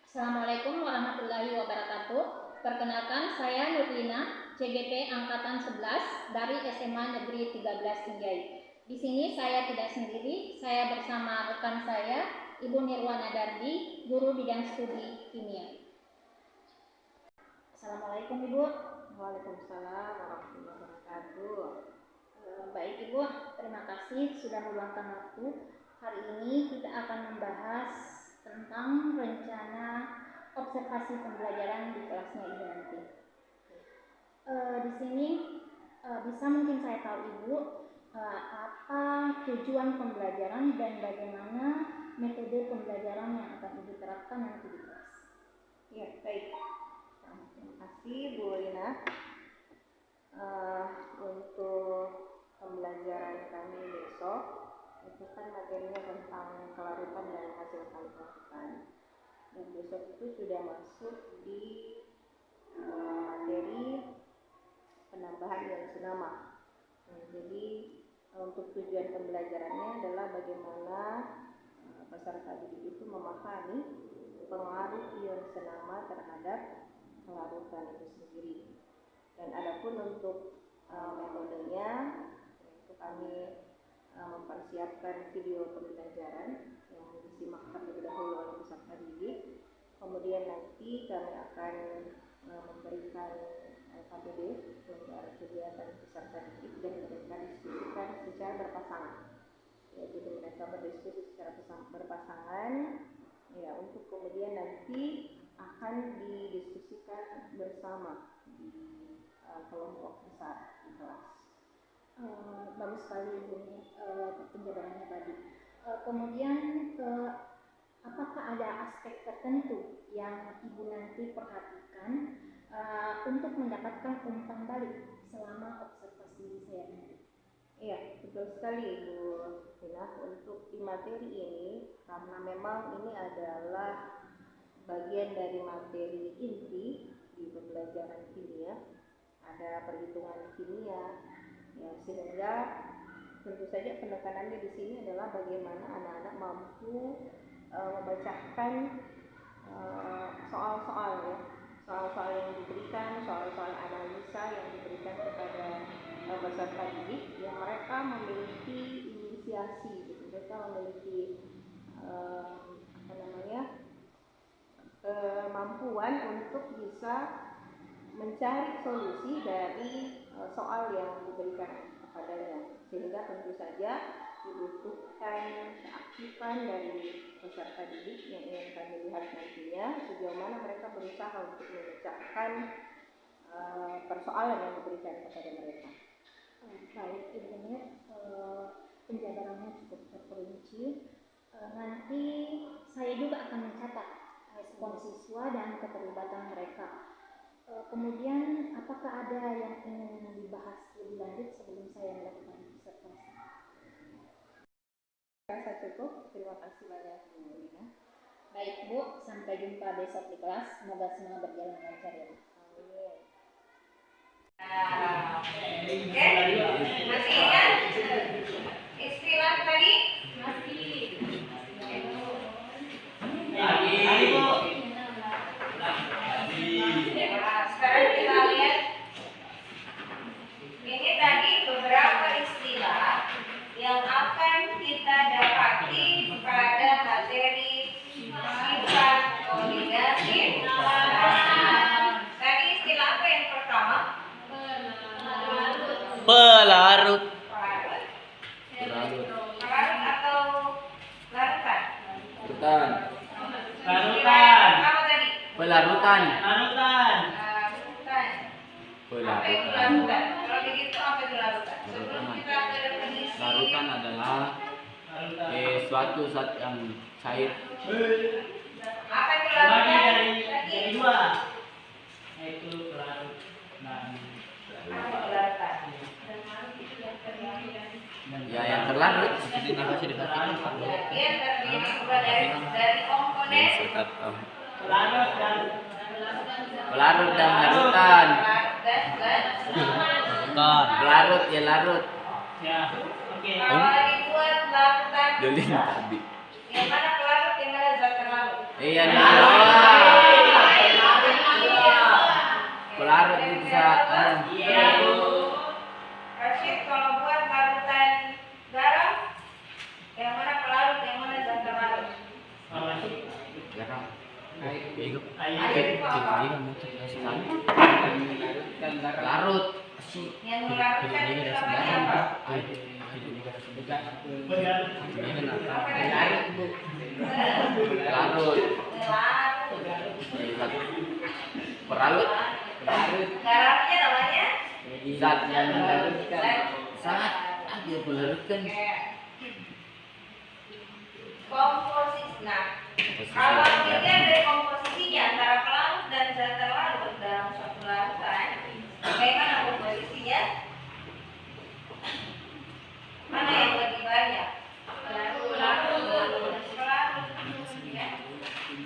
Assalamualaikum warahmatullahi wabarakatuh. Perkenalkan, saya Nurlina, CGP Angkatan 11 dari SMA Negeri 13 Sinjai. Di sini saya tidak sendiri, saya bersama rekan saya, Ibu Nirwana Dardi, guru bidang studi kimia. Assalamualaikum Ibu. Waalaikumsalam warahmatullahi wabarakatuh. Baik Ibu, terima kasih sudah meluangkan waktu. Hari ini kita akan membahas tentang rencana observasi pembelajaran di kelasnya Ibu nanti. Di sini bisa mungkin saya tahu Ibu apa tujuan pembelajaran dan bagaimana metode pembelajaran yang akan Ibu terapkan nanti di kelas. Ya, baik. Terima kasih Bu Lina. Untuk pembelajaran kami besok itu kan materinya tentang kelarutan dan hasil kelarutan. Dan besok itu sudah masuk di materi penambahan ion senama. Jadi untuk tujuan pembelajarannya adalah bagaimana peserta didik itu memahami pengaruh ion senama terhadap kelarutan itu sendiri. Dan adapun untuk metodenya, itu kami mempersiapkan video pembelajaran yang disimak terlebih dahulu oleh peserta didik. Kemudian nanti kami akan memberikan KPD untuk kegiatan peserta didik dan mereka diskusikan secara berpasangan. Ya, jadi mereka berdiskusi secara berpasangan, ya, untuk kemudian nanti akan didiskusikan bersama di kelompok besar di kelas. Bagus sekali Ibu penjabarannya tadi. Kemudian apakah ada aspek tertentu yang Ibu nanti perhatikan untuk mendapatkan umpan balik selama observasi saya nanti? Iya, betul sekali Bu Tina. Untuk di materi ini, karena memang ini adalah bagian dari materi inti di pembelajaran kimia, ada perhitungan kimia, ya, sehingga tentu saja penekanannya di sini adalah bagaimana anak-anak mampu membacakan soal-soal, ya, soal-soal yang diberikan, soal-soal analisa yang diberikan kepada peserta didik, yang mereka memiliki inisiasi, gitu. Mereka memiliki kemampuan untuk bisa mencari solusi dari soal yang diberikan kepadanya, sehingga tentu saja dibutuhkan keaktifan dari peserta didik yang ingin kami lihat nantinya sejauh mana mereka berusaha untuk memecahkan persoalan yang diberikan kepada mereka. Baik, Ibu, penjabarannya cukup terperinci. Nanti saya juga akan mencatat respon siswa dan keterlibatan mereka. Kemudian apakah ada yang ingin dibahas lebih lanjut sebelum saya melakukan observasi? Rasa cukup, terima kasih banyak Bu Lina. Baik Bu, sampai jumpa besok di kelas. Semoga semua berjalan lancar ya. Oke, masih ingat istilah tadi? Masih. Sekarang kita lihat ini tadi beberapa istilah yang akan kita dapati pada materi sifat koordinasi. Tadi istilah apa yang pertama? Pelarut. Pelarut atau larutan? Larutan. Larutan. Apa tadi? Pelarutan. Larutan. Apa itu Pelarutan. larutan? Kalau begitu apa itu larutan? Sebelum kita ke definisi. Larutan adalah Suatu saat yang cair. Apa itu larutnya? Dari dua. Yaitu pelarut dan Apa itu larutan? Ya yang terlarut. Bagian terdiri dari komponen pelarut dan Pelarut dan larutan. larut dan Pelarut ya larut. ya. Oke. kalau dibuat larutan Jolin tadi. yang mana pelarut yang mana zat terlarut? Iya nih. Pelarut itu bisa. Iya. Rashid, kalau buat larutan garam yang mana pelarut yang mana zat terlarut? Garam. Larut. Yang melarutkan itu namanya apa? Larut. Peralut. Garamnya namanya Zat yang melarutkan. Sangat dia melarutkan. komposisi. Nah, kalau dilihat dari komposisinya antara pelarut dan zat terlarut dalam suatu larutan, bagaimana komposisinya? Mana yang lebih banyak? Pelarut. Ya.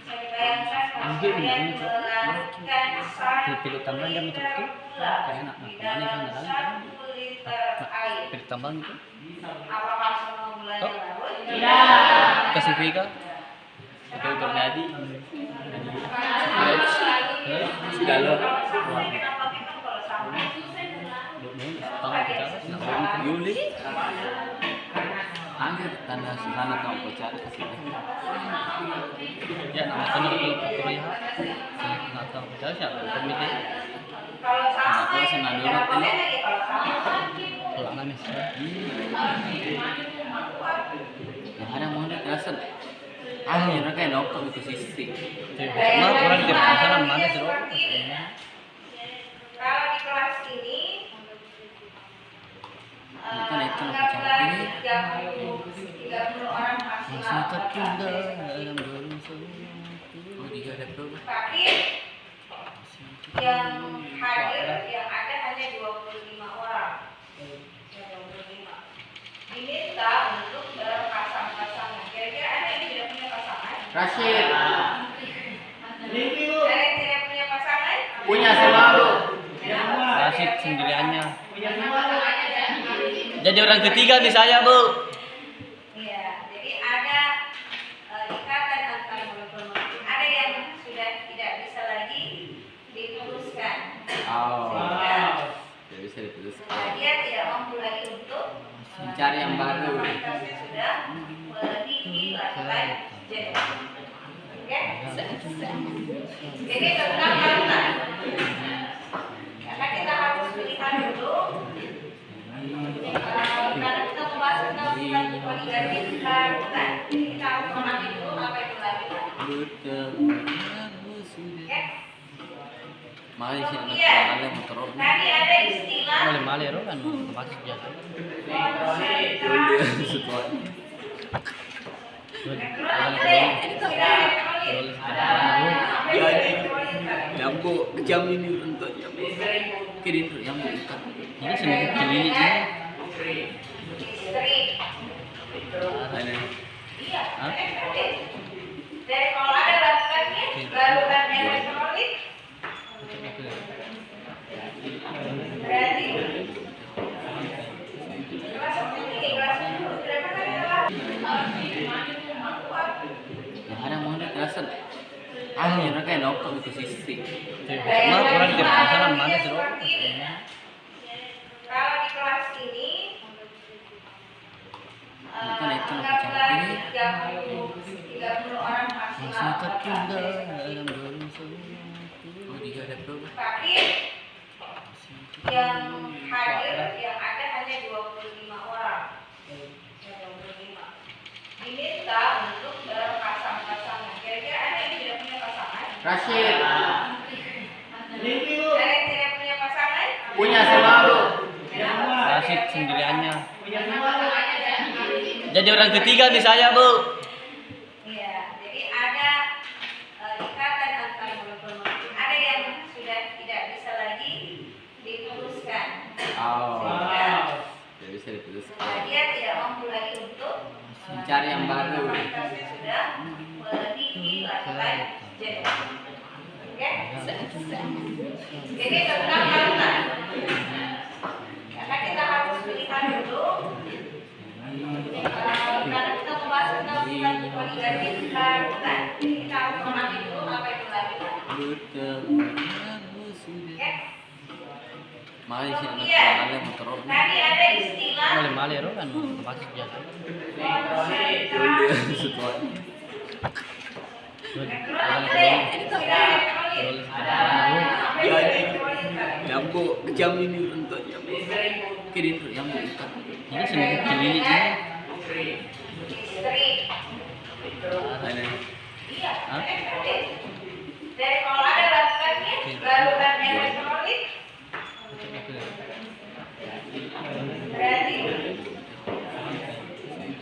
Saya bayangkan kalau kalian melarutkan 1 liter gula di dalam 1 liter air, Tambahan itu apakah semua gulanya larut? kasih vega Itu terjadi. Sudah Kalau Yuli. Anggur tanah sana tahu pacar. ya nama tanah kalau Korea nggak tahu saya siapa komite kalau sama Kalau sama ya nurut boleh ini. lagi kalau sama. kalau nangis Yang ada mau nih kerasan. Yang kayak nopok itu sisi. cuma orang di pasaran mana sih Seperti ini. Kalau di kelas ini Itu nih, itu anggaplah pacar ini. 30 orang maksimal. Oh dia ada berapa? Tapi yang hadir yang ada hanya 25 orang. Ya, 25. Diminta untuk berpasang-pasangan. Kira-kira ada yang tidak punya pasangan? Rashid Ada yang tidak punya pasangan? punya selalu. Rasid sendiriannya jadi orang ketiga nih saya bu Iya, jadi ada ikatan antar molekul-molekul. Ada yang sudah tidak bisa lagi diputuskan. Oh. Sehingga Tidak bisa diteruskan. dia tidak mampu lagi untuk Mencari yang baru. Mantasnya sudah melebihi larutan jenuh. Oke? Jadi tentang larutan. Karena kita harus melihat dulu karena kita membahas tentang sifat poligamis larutan. Jadi kita harus memahami dulu apa itu larutan. Oke? Mari sih anak Kemudian, ada motor. tadi ada istilah malih kan masih biasa Jambu jam ini untuk jambu. Kirim tuh jambu ikan. ini sendiri ini listrik. Ada. Iya, dari kalau ada larutannya, larutan elektrolit berarti kelas ini kelas berapa kali Yang ada mau nih kerasan. Yang kayak nopok itu sisi. cuma orang di pasaran mana sih kalau di kelas ini anggaplah 30 orang maksimal. Oh dia ada berapa? Tapi yang hadir yang ada hanya 25 orang. Ya, 25. Diminta untuk berpasang-pasangan. Kira-kira ada yang tidak punya pasangan? Rashid Ada yang tidak punya pasangan? punya selalu. Rasid sendiriannya Jadi orang ketiga nih saya, Bu. Iya, jadi ada ikatan antar molekul-molekul. Ada yang sudah tidak bisa lagi diputuskan. Sehingga Tidak bisa diteruskan. dia tidak mampu lagi untuk Mencari yang baru. kapasitasnya sudah melebihi lakukan jadi. Oke? Jadi tentang larutan. Karena kita harus melihat dulu karena kita membahas tentang sifat poligatif larutan. Jadi kita harus memahami dulu apa itu larutan. Oke? Kemudian tadi ada istilah Mali ro kan pasti biasa. Nyamuk kejam ini untuk nyamuk. Kirim tuh nyamuk itu. Ini sendiri ini sih. listrik. Ada. Hah? Dari kalau ada larutannya, larutan elektrolit berarti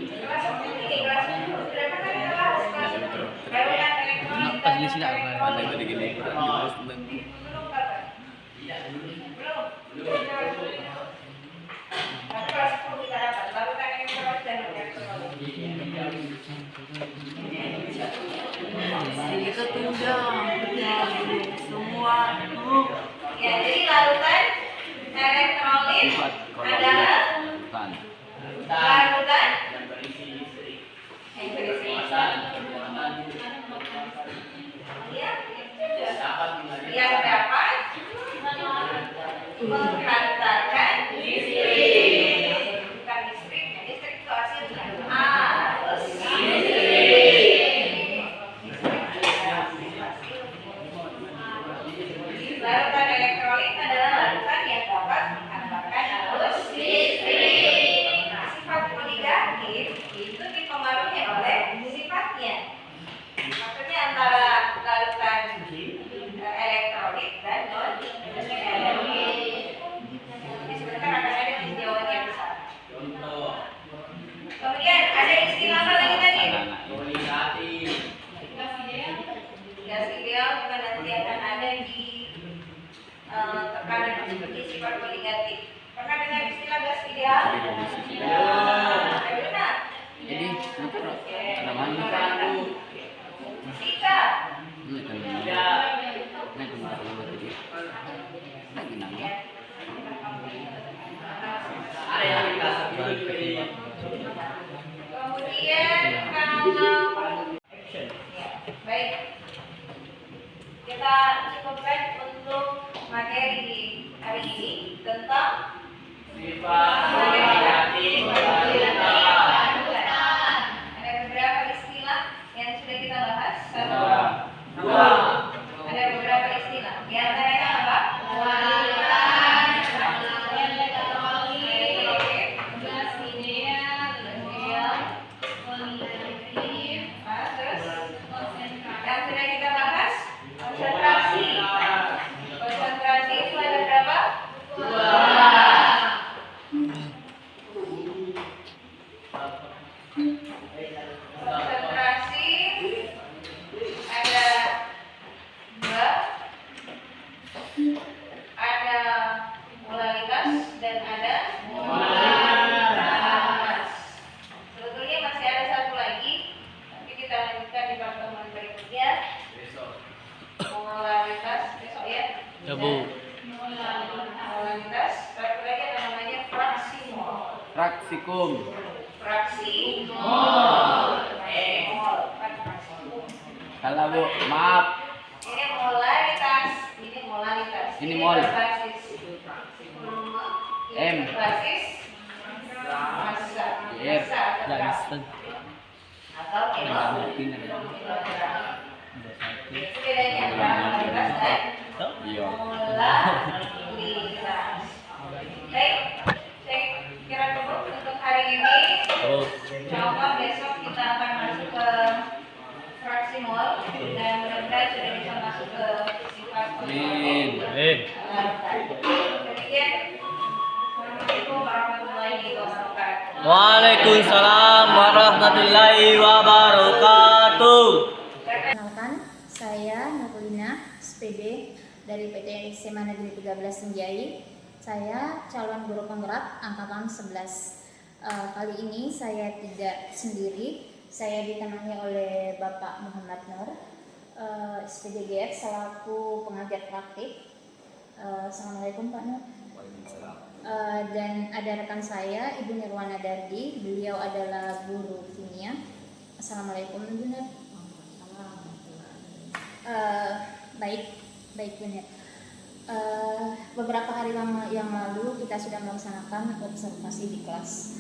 kelas ini kelas sudah pernah kita bahas kelas larutan elektrolit Pas di sini apa? Ada yang tadi gini. Terus tentang belum kapan? Belum. Kelas 10 kita dapat larutan elektrolit dan elektrolit. Itu sudah semua Ya, jadi larutan elektrolit adalah bukan. larutan yang dapat menghantarkan listrik. Bukan listrik, listrik itu hasilnya arus larutan elektrolit adalah larutan yang dapat menghantarkan arus listrik. Nah, sifat poligatif itu dipengaruhi oleh sifatnya. Maksudnya antara larutan elektrolit dan non elektrolit. Sebentar akan ada tinjauan yang besar. Kemudian ada istilah apa lagi tadi? Gas ideal juga nanti akan ada di tekanan seperti sifat poligatif. Pernah dengar istilah gas ideal? Benar. Jadi ada mana? Sika. Ini kan. Ini kan kalau tadi. Lagi nanya. Kemudian kalau baik, kita cukupkan untuk materi hari ini tentang ada beberapa istilah yang sudah kita bahas. Dua. Ada beberapa istilah. Di antaranya apa? Yang sudah kita bahas konsentrasi. Konsentrasi itu ada berapa? Konsentrasi ada dua, ada molalitas dan ada molalitas. Sebetulnya masih ada satu lagi, tapi kita lanjutkan di pertemuan berikutnya. Molalitas besok ya. Ya, Bu. Molalitas, satu lagi ada namanya fraksi mol. Praksikum. Fraksi mol. Mol, bukan fraksi. Salah Bu, maaf. Ini molaritas, ini molalitas. Ini mol. Basis M. Basis massa. Yes. Massa atau Ya, gas. instan. Atau kilogram. Itu bedanya antara molalitas dan Iya. molalitas. Baik, saya kira cukup untuk hari ini. Oh, Insyaallah besok kita akan masuk ke fraksi mol dan mudah-mudahan sudah bisa masuk ke sifat Amin. Demikian. Assalamualaikum warahmatullahi wabarakatuh. Waalaikumsalam. warahmatullahi wabarakatuh. Perkenalkan, saya Nurlina, SPD dari PT SMA Negeri 13 Senjai. Saya calon guru penggerak angkatan 11. Kali ini saya tidak sendiri, saya ditemani oleh Bapak Muhammad Nur, SPDGF selaku pengajar praktik. Assalamualaikum Pak Nur. Dan ada rekan saya, Ibu Nirwana Dardi, beliau adalah guru kimia. Assalamualaikum Ibu Nur. Baik Bu Nur. Beberapa hari yang lalu kita sudah melaksanakan observasi di kelas.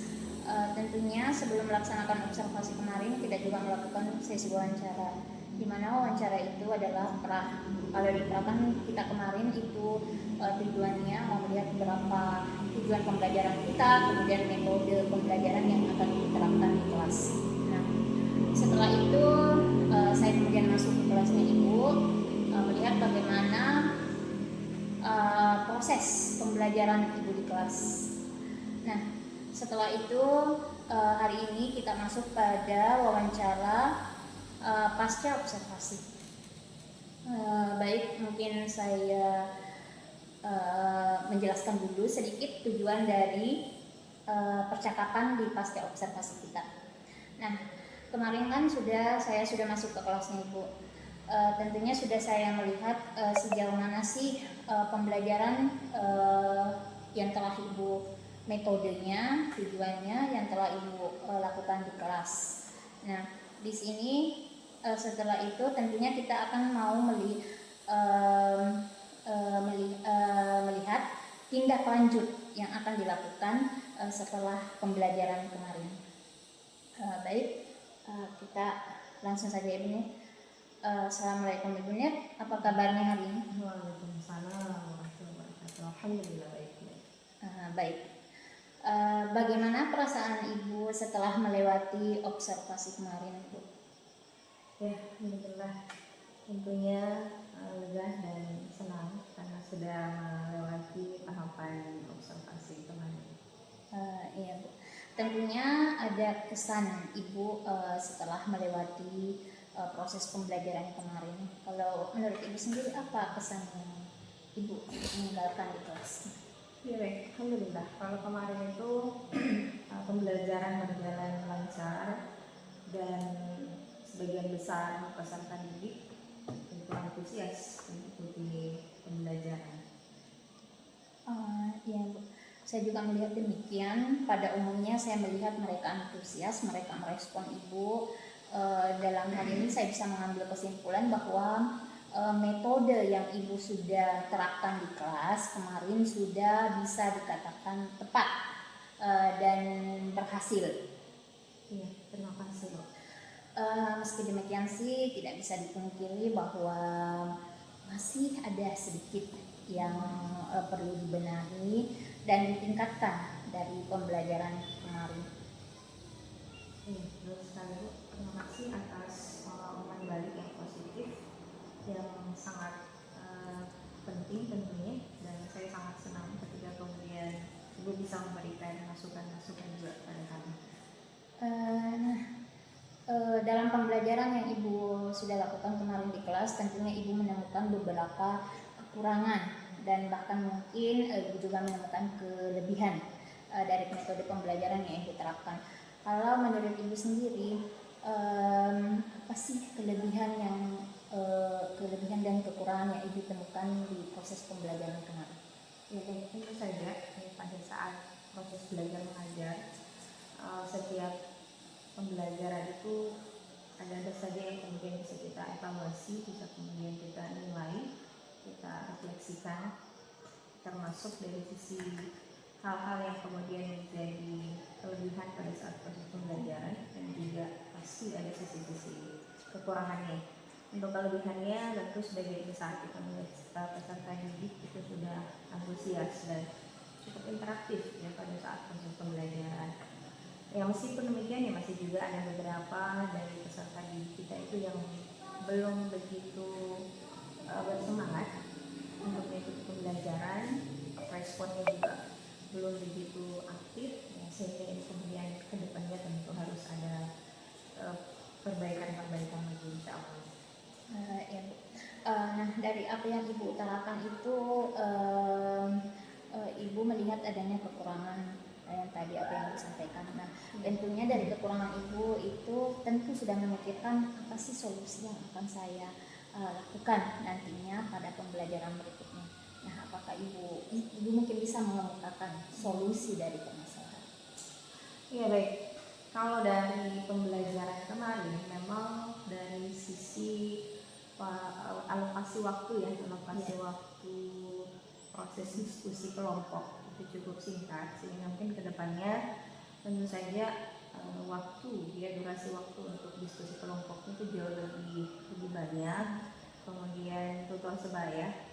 Tentunya sebelum melaksanakan observasi kemarin kita juga melakukan sesi wawancara, di mana wawancara itu adalah pra. Kalau di pra kan kita kemarin itu tujuannya mau melihat beberapa tujuan pembelajaran kita, kemudian metode pembelajaran yang akan diterapkan di kelas. Nah, setelah itu saya kemudian masuk ke kelasnya Ibu, melihat bagaimana proses pembelajaran Ibu di kelas. Nah, setelah itu hari ini kita masuk pada wawancara pasca observasi. Baik, mungkin saya menjelaskan dulu sedikit tujuan dari percakapan di pasca observasi kita. Nah, kemarin kan saya sudah masuk ke kelasnya Ibu. Tentunya sudah saya melihat sejauh mana sih pembelajaran yang telah Ibu, metodenya, tujuannya yang telah Ibu lakukan di kelas. Nah, di sini setelah itu tentunya kita akan mau melihat tindak lanjut yang akan dilakukan setelah pembelajaran kemarin. Baik, kita langsung saja Ibu Nir. Assalamualaikum Ibu Nir, apa kabarnya hari ini? Waalaikumsalam warahmatullahi wabarakatuh. Alhamdulillah baik. Baik. Bagaimana perasaan Ibu setelah melewati observasi kemarin, Bu? Ya, alhamdulillah. Tentunya lega dan senang karena sudah melewati tahapan observasi kemarin. Iya, Bu. Tentunya ada kesan Ibu setelah melewati proses pembelajaran kemarin. Kalau menurut Ibu sendiri apa kesan yang Ibu meninggalkan di kelas? Ya baik, alhamdulillah. Kalau kemarin itu pembelajaran berjalan lancar dan sebagian besar peserta didik itu antusias mengikuti pembelajaran. Ya, Bu. Saya juga melihat demikian. Pada umumnya saya melihat mereka antusias, mereka merespon Ibu. Dalam hal ini saya bisa mengambil kesimpulan bahwa metode yang Ibu sudah terapkan di kelas kemarin sudah bisa dikatakan tepat dan berhasil. Iya, terima kasih. Meski demikian sih tidak bisa dipungkiri bahwa masih ada sedikit yang perlu dibenahi dan ditingkatkan dari pembelajaran kemarin. Iya, terus sekali Bu. Terima kasih atas umpan balik yang positif yang sangat penting tentunya, dan saya sangat senang ketika kemudian Ibu bisa memberikan masukan-masukan juga kepada kami. Dalam pembelajaran yang Ibu sudah lakukan kemarin di kelas, tentunya Ibu menemukan beberapa kekurangan dan bahkan mungkin Ibu juga menemukan kelebihan dari metode pembelajaran yang Ibu terapkan. Kalau menurut Ibu sendiri, apa sih kelebihan dan kekurangan yang Ibu temukan di proses pembelajaran kemarin? Ya, tentu saja pada saat proses belajar mengajar, setiap pembelajaran itu ada saja yang kemudian bisa kita evaluasi, bisa kemudian kita nilai, kita refleksikan, termasuk dari sisi hal-hal yang kemudian menjadi kelebihan pada saat proses pembelajaran, dan juga pasti ada sisi-sisi kekurangannya. Untuk kelebihannya tentu sebagai saat kita melihat peserta didik itu sudah antusias dan cukup interaktif ya pada saat proses pembelajaran. Ya meskipun demikian ya masih juga ada beberapa dari peserta didik kita itu yang belum begitu bersemangat untuk mengikuti pembelajaran, responnya juga belum begitu aktif, ya, sehingga ini kemudian kedepannya tentu harus ada perbaikan-perbaikan lagi insya Allah. Ya, Bu. Nah, dari apa yang Ibu utarakan itu, Ibu melihat adanya kekurangan yang tadi apa yang disampaikan. Nah, tentunya dari kekurangan Ibu itu tentu sudah memikirkan apa sih solusi yang akan saya lakukan nantinya pada pembelajaran berikutnya. Nah, apakah Ibu mungkin bisa mengemukakan solusi dari permasalahan? Iya baik. Kalau dari pembelajaran kemarin memang dari sisi alokasi waktu waktu proses diskusi kelompok itu cukup singkat, sehingga mungkin kedepannya tentu saja durasi waktu untuk diskusi kelompok itu jauh lebih banyak. Kemudian tutor sebaya